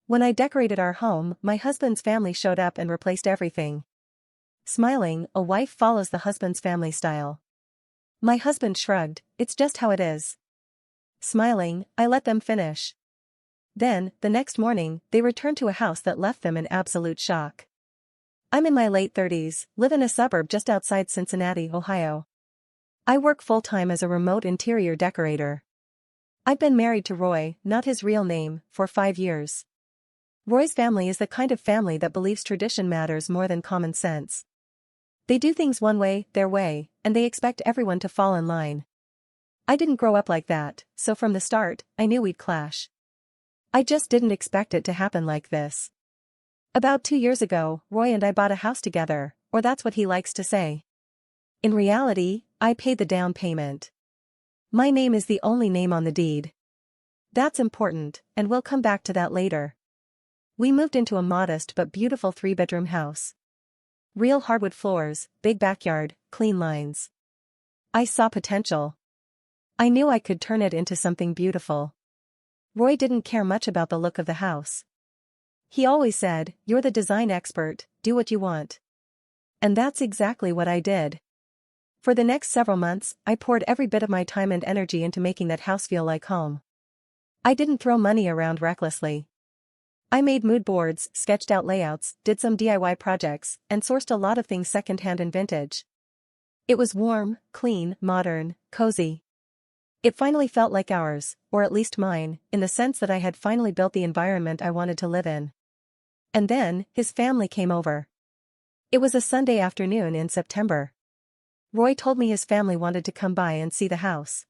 When I decorated our home, my husband's family showed up and replaced everything. Smiling, a wife follows the husband's family style. My husband shrugged, it's just how it is. Smiling, I let them finish. Then, the next morning, they returned to a house that left them in absolute shock. I'm in my late 30s, live in a suburb just outside Cincinnati, Ohio. I work full-time as a remote interior decorator. I've been married to Roy, not his real name, for 5 years. Roy's family is the kind of family that believes tradition matters more than common sense. They do things one way, their way, and they expect everyone to fall in line. I didn't grow up like that, so from the start, I knew we'd clash. I just didn't expect it to happen like this. About 2 years ago, Roy and I bought a house together, or that's what he likes to say. In reality, I paid the down payment. My name is the only name on the deed. That's important, and we'll come back to that later. We moved into a modest but beautiful 3-bedroom house. Real hardwood floors, big backyard, clean lines. I saw potential. I knew I could turn it into something beautiful. Roy didn't care much about the look of the house. He always said, "You're the design expert, do what you want." And that's exactly what I did. For the next several months, I poured every bit of my time and energy into making that house feel like home. I didn't throw money around recklessly. I made mood boards, sketched out layouts, did some DIY projects, and sourced a lot of things secondhand and vintage. It was warm, clean, modern, cozy. It finally felt like ours, or at least mine, in the sense that I had finally built the environment I wanted to live in. And then, his family came over. It was a Sunday afternoon in September. Roy told me his family wanted to come by and see the house.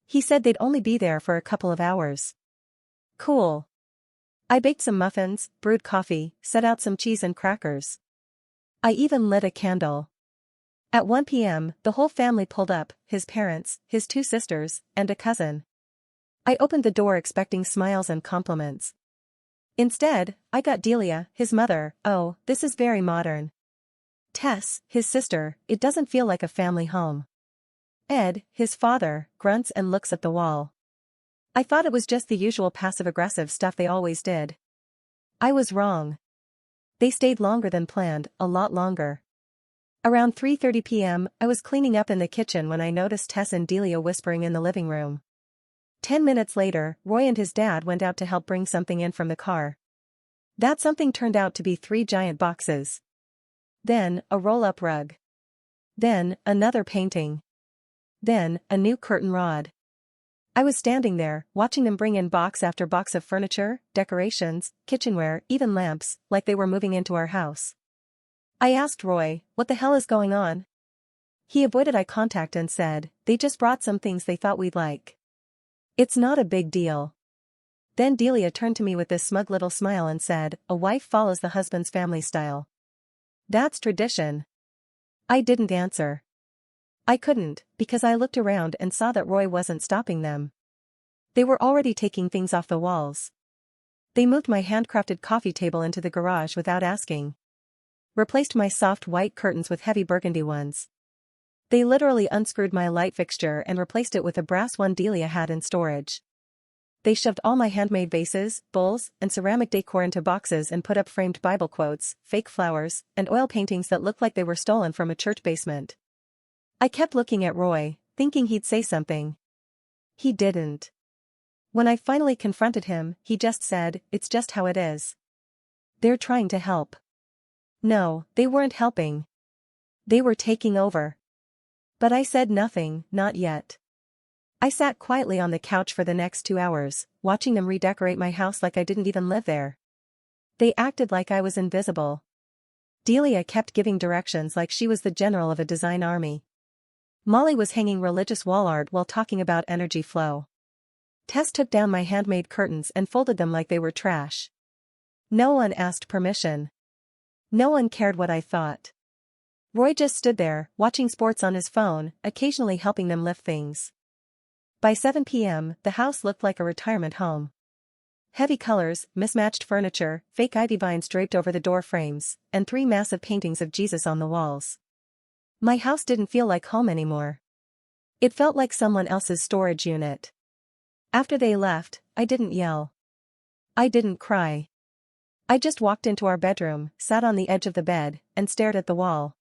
He said they'd only be there for a couple of hours. Cool. I baked some muffins, brewed coffee, set out some cheese and crackers. I even lit a candle. At 1 p.m., the whole family pulled up, his parents, his 2 sisters, and a cousin. I opened the door expecting smiles and compliments. Instead, I got Delia, his mother. "Oh, this is very modern." Tess, his sister, "It doesn't feel like a family home." Ed, his father, grunts and looks at the wall. I thought it was just the usual passive-aggressive stuff they always did. I was wrong. They stayed longer than planned, a lot longer. Around 3:30 p.m., I was cleaning up in the kitchen when I noticed Tess and Delia whispering in the living room. 10 minutes later, Roy and his dad went out to help bring something in from the car. That something turned out to be 3 giant boxes. Then, a roll-up rug. Then, another painting. Then, a new curtain rod. I was standing there, watching them bring in box after box of furniture, decorations, kitchenware, even lamps, like they were moving into our house. I asked Roy, "What the hell is going on?" He avoided eye contact and said, "They just brought some things they thought we'd like. It's not a big deal." Then Delia turned to me with this smug little smile and said, "A wife follows the husband's family style. That's tradition." I didn't answer. I couldn't, because I looked around and saw that Roy wasn't stopping them. They were already taking things off the walls. They moved my handcrafted coffee table into the garage without asking. Replaced my soft white curtains with heavy burgundy ones. They literally unscrewed my light fixture and replaced it with a brass one Delia had in storage. They shoved all my handmade vases, bowls, and ceramic decor into boxes and put up framed Bible quotes, fake flowers, and oil paintings that looked like they were stolen from a church basement. I kept looking at Roy, thinking he'd say something. He didn't. When I finally confronted him, he just said, "It's just how it is." They're trying to help. No, they weren't helping. They were taking over. But I said nothing, not yet. I sat quietly on the couch for the next 2 hours, watching them redecorate my house like I didn't even live there. They acted like I was invisible. Delia kept giving directions like she was the general of a design army. Molly was hanging religious wall art while talking about energy flow. Tess took down my handmade curtains and folded them like they were trash. No one asked permission. No one cared what I thought. Roy just stood there, watching sports on his phone, occasionally helping them lift things. By 7 p.m., the house looked like a retirement home. Heavy colors, mismatched furniture, fake ivy vines draped over the door frames, and 3 massive paintings of Jesus on the walls. My house didn't feel like home anymore. It felt like someone else's storage unit. After they left, I didn't yell. I didn't cry. I just walked into our bedroom, sat on the edge of the bed, and stared at the wall.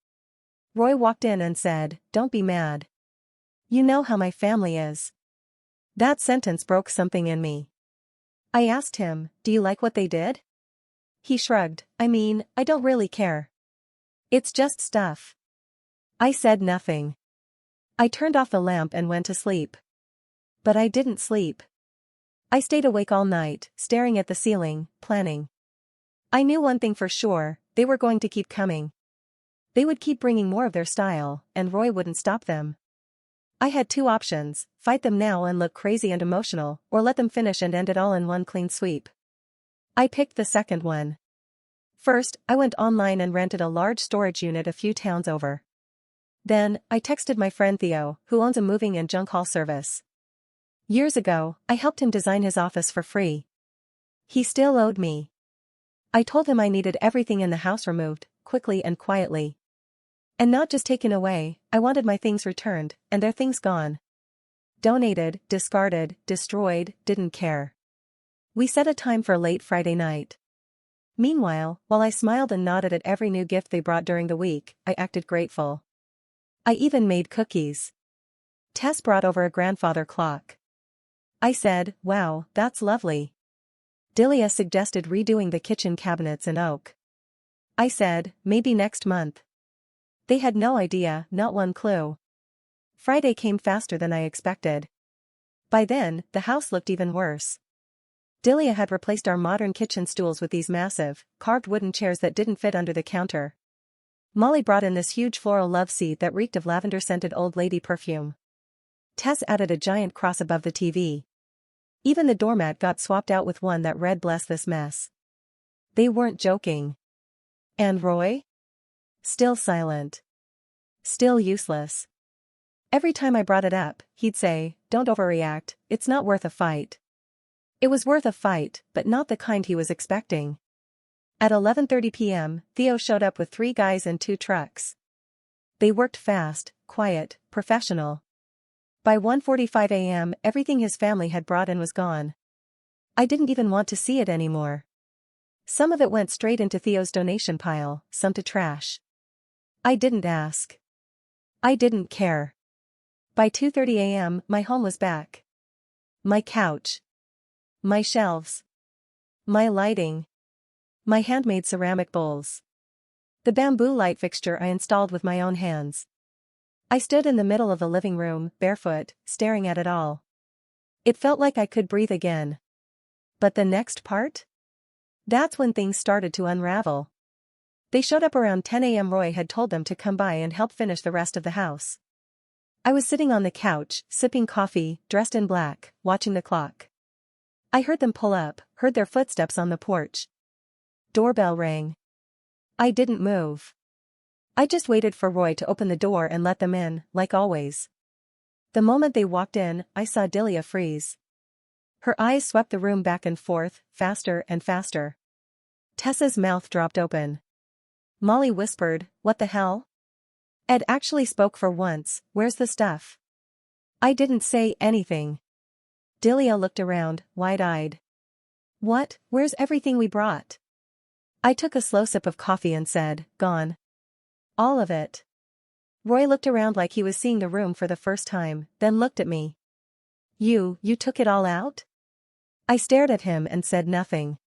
Roy walked in and said, "Don't be mad. You know how my family is." That sentence broke something in me. I asked him, "Do you like what they did?" He shrugged, "I mean, I don't really care. It's just stuff." I said nothing. I turned off the lamp and went to sleep. But I didn't sleep. I stayed awake all night, staring at the ceiling, planning. I knew one thing for sure, they were going to keep coming. They would keep bringing more of their style, and Roy wouldn't stop them. I had two options: fight them now and look crazy and emotional, or let them finish and end it all in one clean sweep. I picked the second one. First, I went online and rented a large storage unit a few towns over. Then, I texted my friend Theo, who owns a moving and junk haul service. Years ago, I helped him design his office for free. He still owed me. I told him I needed everything in the house removed, quickly and quietly. And not just taken away, I wanted my things returned, and their things gone. Donated, discarded, destroyed, didn't care. We set a time for late Friday night. Meanwhile, while I smiled and nodded at every new gift they brought during the week, I acted grateful. I even made cookies. Tess brought over a grandfather clock. I said, "Wow, that's lovely." Delia suggested redoing the kitchen cabinets in oak. I said, "Maybe next month." They had no idea, not one clue. Friday came faster than I expected. By then, the house looked even worse. Delia had replaced our modern kitchen stools with these massive, carved wooden chairs that didn't fit under the counter. Molly brought in this huge floral love seat that reeked of lavender-scented old lady perfume. Tess added a giant cross above the TV. Even the doormat got swapped out with one that read "Bless this mess." They weren't joking. And Roy? Still silent. Still useless. Every time I brought it up, he'd say, "Don't overreact, it's not worth a fight." It was worth a fight, but not the kind he was expecting. At 11:30 p.m., Theo showed up with 3 guys and 2 trucks. They worked fast, quiet, professional. By 1:45 a.m., everything his family had brought in was gone. I didn't even want to see it anymore. Some of it went straight into Theo's donation pile, some to trash. I didn't ask. I didn't care. By 2:30 a.m., my home was back. My couch. My shelves. My lighting. My handmade ceramic bowls. The bamboo light fixture I installed with my own hands. I stood in the middle of the living room, barefoot, staring at it all. It felt like I could breathe again. But the next part? That's when things started to unravel. They showed up around 10 a.m. Roy had told them to come by and help finish the rest of the house. I was sitting on the couch, sipping coffee, dressed in black, watching the clock. I heard them pull up, heard their footsteps on the porch. Doorbell rang. I didn't move. I just waited for Roy to open the door and let them in, like always. The moment they walked in, I saw Delia freeze. Her eyes swept the room back and forth, faster and faster. Tessa's mouth dropped open. Molly whispered, "What the hell?" Ed actually spoke for once, "Where's the stuff?" I didn't say anything. Delia looked around, wide-eyed. "What? Where's everything we brought?" I took a slow sip of coffee and said, "Gone. All of it." Roy looked around like he was seeing the room for the first time, then looked at me. You took it all out?" I stared at him and said nothing.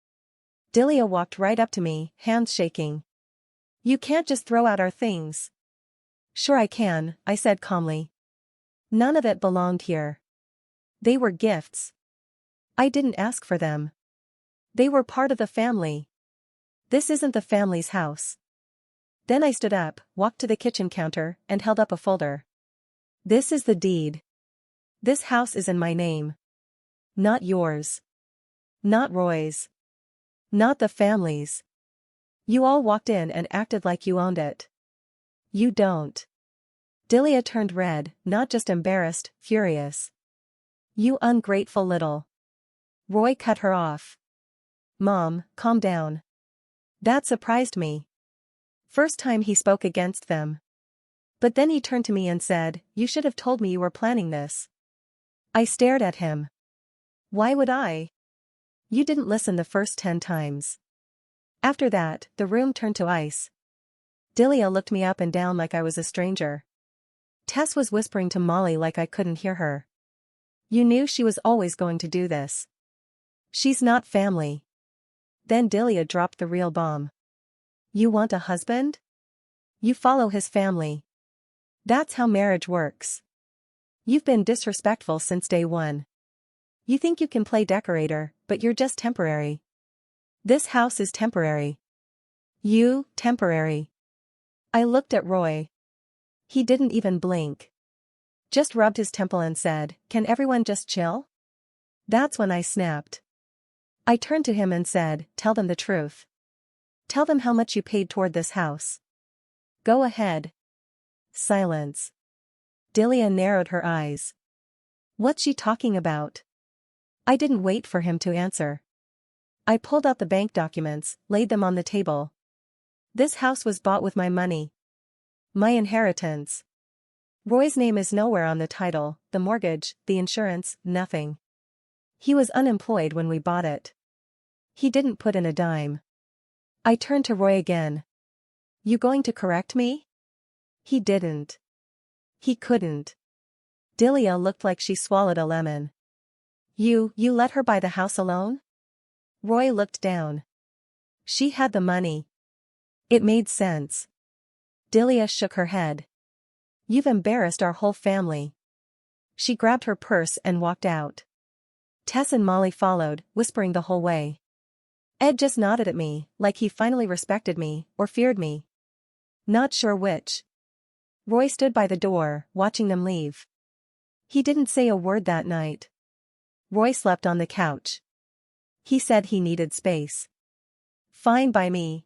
Delia walked right up to me, hands shaking. "You can't just throw out our things." "Sure I can," I said calmly. "None of it belonged here. They were gifts. I didn't ask for them. They were part of the family. This isn't the family's house." Then I stood up, walked to the kitchen counter, and held up a folder. "This is the deed. This house is in my name. Not yours. Not Roy's. Not the family's. You all walked in and acted like you owned it. You don't." Delia turned red, not just embarrassed, furious. "You ungrateful little." Roy cut her off. "Mom, calm down." That surprised me. First time he spoke against them. But then he turned to me and said, "You should have told me you were planning this." I stared at him. "Why would I? You didn't listen the first 10 times. After that, the room turned to ice. Delia looked me up and down like I was a stranger. Tess was whispering to Molly like I couldn't hear her. You knew she was always going to do this. She's not family. Then Delia dropped the real bomb. You want a husband? You follow his family. That's how marriage works. You've been disrespectful since day one. You think you can play decorator, but you're just temporary. This house is temporary. You, temporary. I looked at Roy. He didn't even blink. Just rubbed his temple and said, "Can everyone just chill?" That's when I snapped. I turned to him and said, "Tell them the truth. Tell them how much you paid toward this house." Go ahead. Silence. Delia narrowed her eyes. What's she talking about? I didn't wait for him to answer. I pulled out the bank documents, laid them on the table. This house was bought with my money. My inheritance. Roy's name is nowhere on the title, the mortgage, the insurance, nothing. He was unemployed when we bought it. He didn't put in a dime. I turned to Roy again. You going to correct me? He didn't. He couldn't. Delia looked like she swallowed a lemon. You let her buy the house alone? Roy looked down. She had the money. It made sense. Delia shook her head. You've embarrassed our whole family. She grabbed her purse and walked out. Tess and Molly followed, whispering the whole way. Ed just nodded at me, like he finally respected me, or feared me. Not sure which. Roy stood by the door, watching them leave. He didn't say a word that night. Roy slept on the couch. He said he needed space. Fine by me.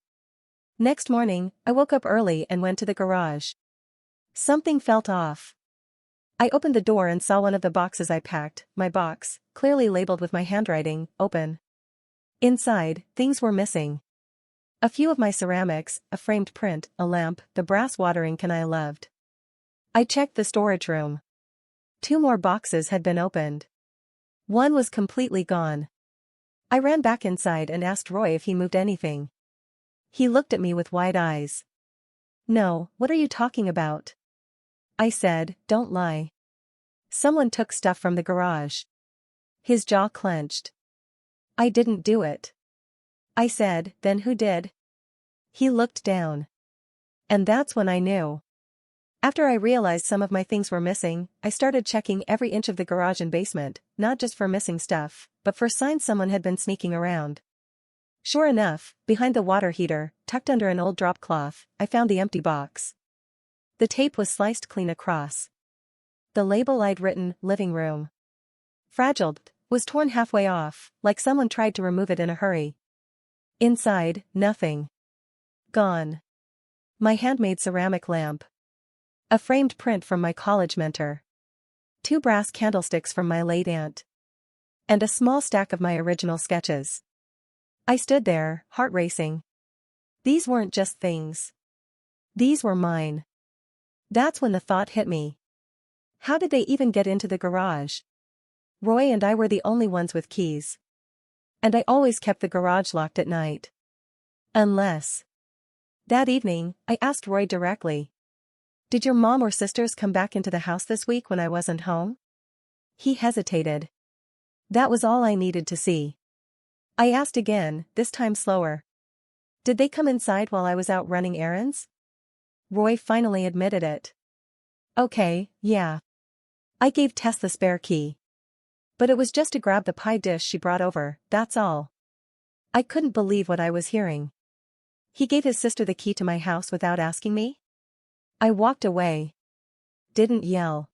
Next morning, I woke up early and went to the garage. Something felt off. I opened the door and saw one of the boxes I packed, my box, clearly labeled with my handwriting, open. Inside, things were missing. A few of my ceramics, a framed print, a lamp, the brass watering can I loved. I checked the storage room. 2 more boxes had been opened. One was completely gone. I ran back inside and asked Roy if he moved anything. He looked at me with wide eyes. No, what are you talking about? I said, don't lie. Someone took stuff from the garage. His jaw clenched. I didn't do it. I said, then who did? He looked down. And that's when I knew. After I realized some of my things were missing, I started checking every inch of the garage and basement, not just for missing stuff, but for signs someone had been sneaking around. Sure enough, behind the water heater, tucked under an old drop cloth, I found the empty box. The tape was sliced clean across. The label I'd written, living room. Fragile, was torn halfway off, like someone tried to remove it in a hurry. Inside, nothing. Gone. My handmade ceramic lamp. A framed print from my college mentor. 2 brass candlesticks from my late aunt. And a small stack of my original sketches. I stood there, heart racing. These weren't just things. These were mine. That's when the thought hit me. How did they even get into the garage? Roy and I were the only ones with keys. And I always kept the garage locked at night. Unless. That evening, I asked Roy directly. Did your mom or sisters come back into the house this week when I wasn't home? He hesitated. That was all I needed to see. I asked again, this time slower. Did they come inside while I was out running errands? Roy finally admitted it. Okay, yeah. I gave Tess the spare key. But it was just to grab the pie dish she brought over, that's all. I couldn't believe what I was hearing. He gave his sister the key to my house without asking me? I walked away. Didn't yell.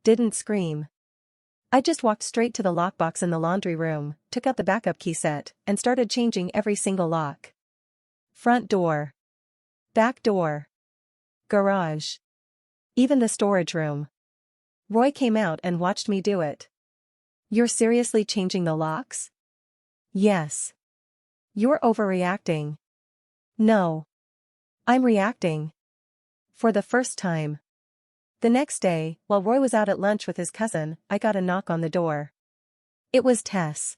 Didn't scream. I just walked straight to the lockbox in the laundry room, took out the backup key set, and started changing every single lock. Front door. Back door. Garage. Even the storage room. Roy came out and watched me do it. You're seriously changing the locks? Yes. You're overreacting. No. I'm reacting. For the first time. The next day, while Roy was out at lunch with his cousin, I got a knock on the door. It was Tess.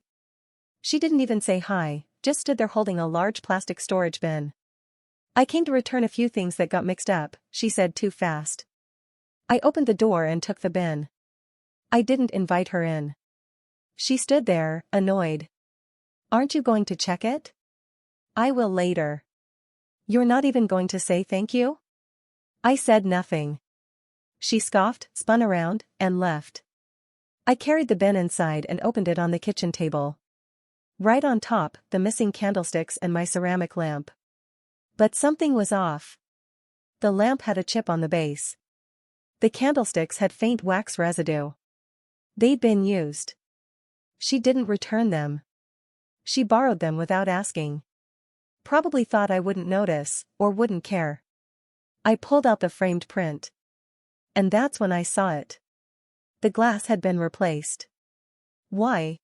She didn't even say hi, just stood there holding a large plastic storage bin. "I came to return a few things that got mixed up," she said too fast. I opened the door and took the bin. I didn't invite her in. She stood there, annoyed. "Aren't you going to check it?" "I will later." "You're not even going to say thank you?" I said nothing. She scoffed, spun around, and left. I carried the bin inside and opened it on the kitchen table. Right on top, the missing candlesticks and my ceramic lamp. But something was off. The lamp had a chip on the base. The candlesticks had faint wax residue. They'd been used. She didn't return them. She borrowed them without asking. Probably thought I wouldn't notice, or wouldn't care. I pulled out the framed print. And that's when I saw it. The glass had been replaced. Why?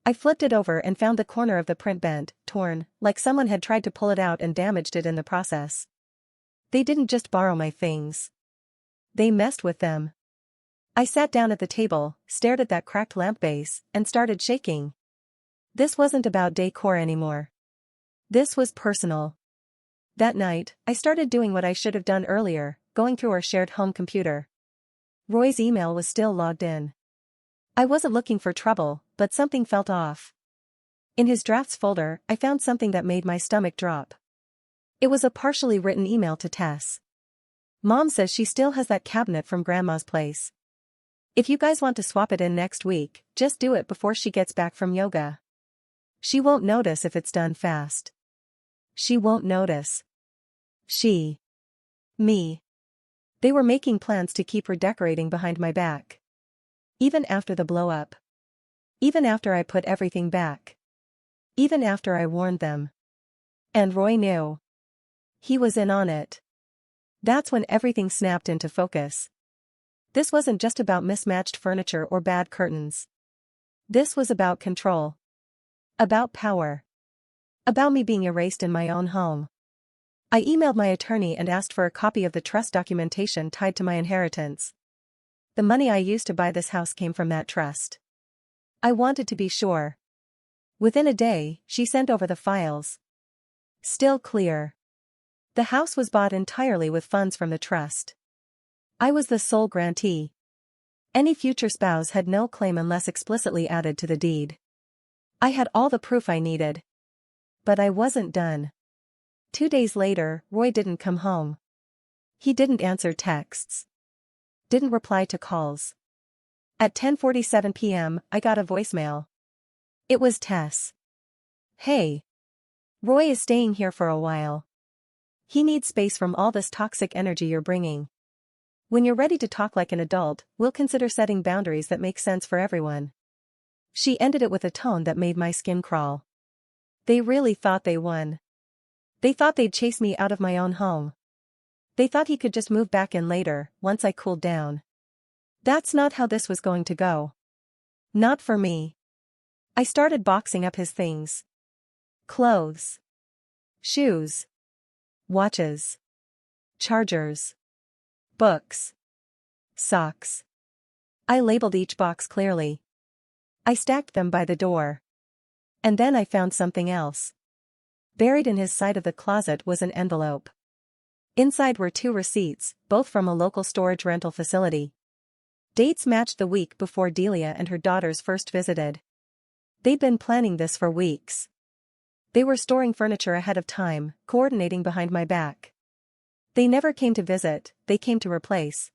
I flipped it over and found the corner of the print bent, torn, like someone had tried to pull it out and damaged it in the process. They didn't just borrow my things. They messed with them. I sat down at the table, stared at that cracked lamp base, and started shaking. This wasn't about decor anymore. This was personal. That night, I started doing what I should have done earlier, going through our shared home computer. Roy's email was still logged in. I wasn't looking for trouble, but something felt off. In his drafts folder, I found something that made my stomach drop. It was a partially written email to Tess. "Mom says she still has that cabinet from Grandma's place. If you guys want to swap it in next week, just do it before she gets back from yoga. She won't notice if it's done fast. She won't notice." She. Me. They were making plans to keep redecorating behind my back. Even after the blow-up. Even after I put everything back. Even after I warned them. And Roy knew. He was in on it. That's when everything snapped into focus. This wasn't just about mismatched furniture or bad curtains. This was about control. About power. About me being erased in my own home. I emailed my attorney and asked for a copy of the trust documentation tied to my inheritance. The money I used to buy this house came from that trust. I wanted to be sure. Within a day, she sent over the files. Still clear. The house was bought entirely with funds from the trust. I was the sole grantee. Any future spouse had no claim unless explicitly added to the deed. I had all the proof I needed. But I wasn't done. 2 days later, Roy didn't come home. He didn't answer texts. Didn't reply to calls. At 10:47 p.m., I got a voicemail. It was Tess. "Hey. Roy is staying here for a while. He needs space from all this toxic energy you're bringing. When you're ready to talk like an adult, we'll consider setting boundaries that make sense for everyone." She ended it with a tone that made my skin crawl. They really thought they won. They thought they'd chase me out of my own home. They thought he could just move back in later, once I cooled down. That's not how this was going to go. Not for me. I started boxing up his things. Clothes. Shoes. Watches. Chargers. Books. Socks. I labeled each box clearly. I stacked them by the door. And then I found something else. Buried in his side of the closet was an envelope. Inside were 2 receipts, both from a local storage rental facility. Dates matched the week before Delia and her daughters first visited. They'd been planning this for weeks. They were storing furniture ahead of time, coordinating behind my back. They never came to visit, they came to replace.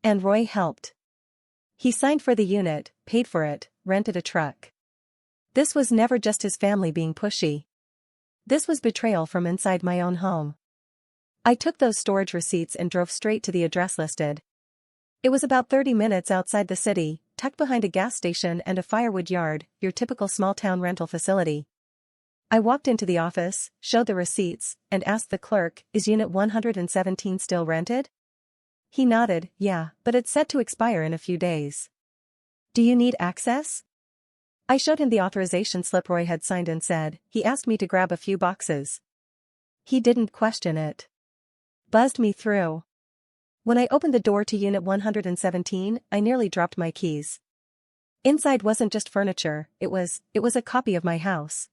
And Roy helped. He signed for the unit, paid for it, rented a truck. This was never just his family being pushy. This was betrayal from inside my own home. I took those storage receipts and drove straight to the address listed. It was about 30 minutes outside the city, tucked behind a gas station and a firewood yard, your typical small-town rental facility. I walked into the office, showed the receipts, and asked the clerk, "Is Unit 117 still rented?" He nodded, "Yeah, but it's set to expire in a few days." "Do you need access?" I showed him the authorization slip Roy had signed and said, "He asked me to grab a few boxes." He didn't question it. Buzzed me through. When I opened the door to Unit 117, I nearly dropped my keys. Inside wasn't just furniture, it was a copy of my house.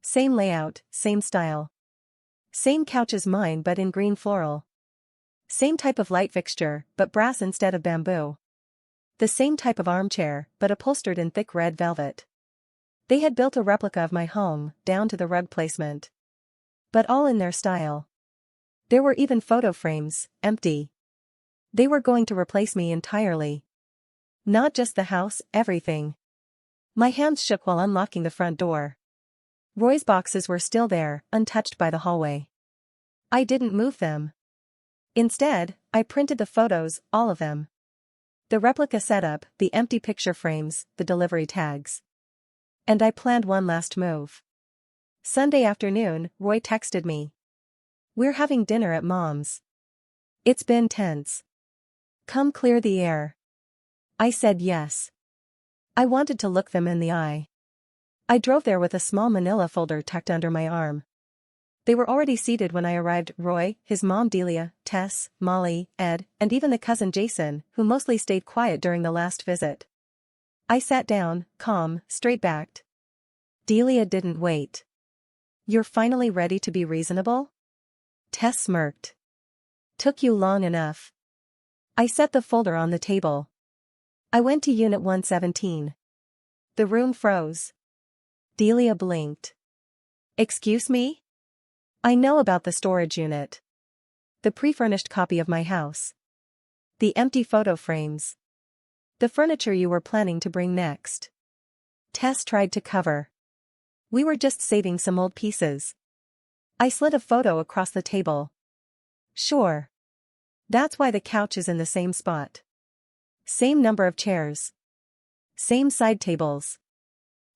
Same layout, same style. Same couch as mine but in green floral. Same type of light fixture, but brass instead of bamboo. The same type of armchair, but upholstered in thick red velvet. They had built a replica of my home, down to the rug placement. But all in their style. There were even photo frames, empty. They were going to replace me entirely. Not just the house, everything. My hands shook while unlocking the front door. Roy's boxes were still there, untouched by the hallway. I didn't move them. Instead, I printed the photos, all of them. The replica setup, the empty picture frames, the delivery tags. And I planned one last move. Sunday afternoon, Roy texted me. "We're having dinner at Mom's. It's been tense. Come clear the air." I said yes. I wanted to look them in the eye. I drove there with a small manila folder tucked under my arm. They were already seated when I arrived: Roy, his mom Delia, Tess, Molly, Ed, and even the cousin Jason, who mostly stayed quiet during the last visit. I sat down, calm, straight-backed. Delia didn't wait. "You're finally ready to be reasonable?" Tess smirked. "Took you long enough." I set the folder on the table. I went to Unit 117. The room froze. Delia blinked. "Excuse me?" "I know about the storage unit. The pre-furnished copy of my house. The empty photo frames. The furniture you were planning to bring next." Tess tried to cover. "We were just saving some old pieces." I slid a photo across the table. "Sure. That's why the couch is in the same spot. Same number of chairs. Same side tables.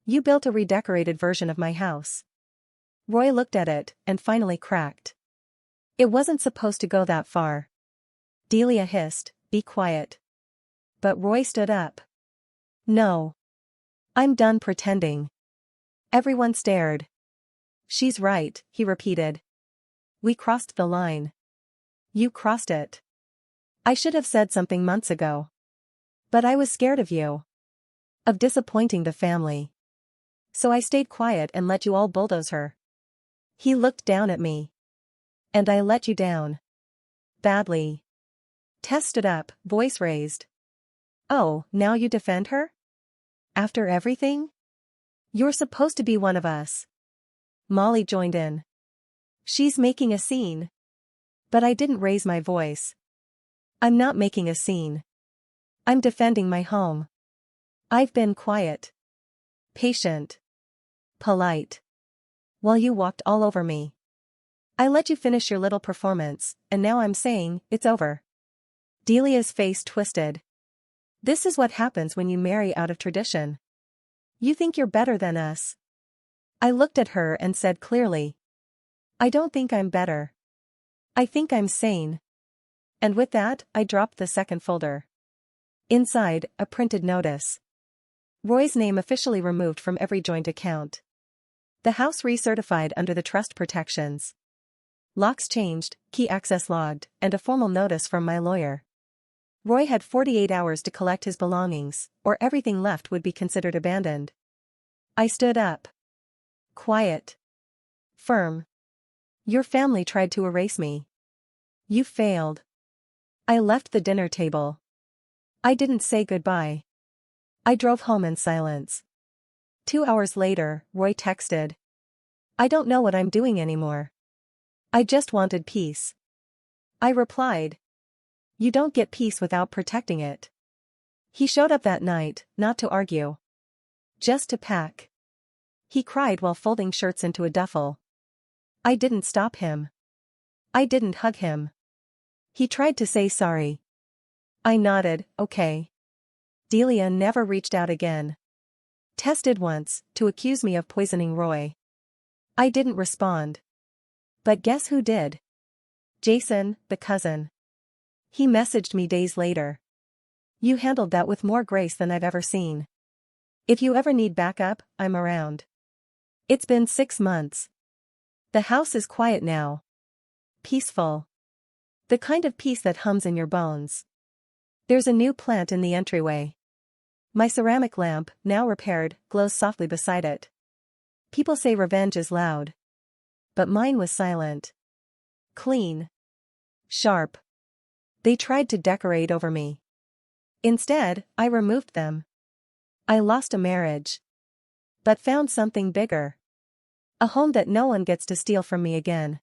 You built a redecorated version of my house." Roy looked at it, and finally cracked. "It wasn't supposed to go that far." Delia hissed, "Be quiet." But Roy stood up. "No. I'm done pretending." Everyone stared. "She's right," he repeated. "We crossed the line." "You crossed it. I should have said something months ago. But I was scared of you. Of disappointing the family. So I stayed quiet and let you all bulldoze her." He looked down at me. "And I let you down. Badly." Tess stood up, voice raised. "Oh, now you defend her? After everything? You're supposed to be one of us." Molly joined in. "She's making a scene." But I didn't raise my voice. "I'm not making a scene. I'm defending my home. I've been quiet. Patient. Polite. While you walked all over me. I let you finish your little performance, and now I'm saying, it's over." Delia's face twisted. "This is what happens when you marry out of tradition. You think you're better than us." I looked at her and said clearly. "I don't think I'm better. I think I'm sane." And with that, I dropped the second folder. Inside, a printed notice. Roy's name officially removed from every joint account. The house recertified under the trust protections. Locks changed, key access logged, and a formal notice from my lawyer. Roy had 48 hours to collect his belongings, or everything left would be considered abandoned. I stood up. Quiet. Firm. "Your family tried to erase me. You failed." I left the dinner table. I didn't say goodbye. I drove home in silence. 2 hours later, Roy texted. "I don't know what I'm doing anymore. I just wanted peace." I replied. "You don't get peace without protecting it." He showed up that night, not to argue. Just to pack. He cried while folding shirts into a duffel. I didn't stop him. I didn't hug him. He tried to say sorry. I nodded, okay. Delia never reached out again. Tess did once, to accuse me of poisoning Roy. I didn't respond. But guess who did? Jason, the cousin. He messaged me days later. "You handled that with more grace than I've ever seen. If you ever need backup, I'm around." It's been 6 months. The house is quiet now. Peaceful. The kind of peace that hums in your bones. There's a new plant in the entryway. My ceramic lamp, now repaired, glows softly beside it. People say revenge is loud. But mine was silent. Clean. Sharp. They tried to decorate over me. Instead, I removed them. I lost a marriage. But found something bigger. A home that no one gets to steal from me again.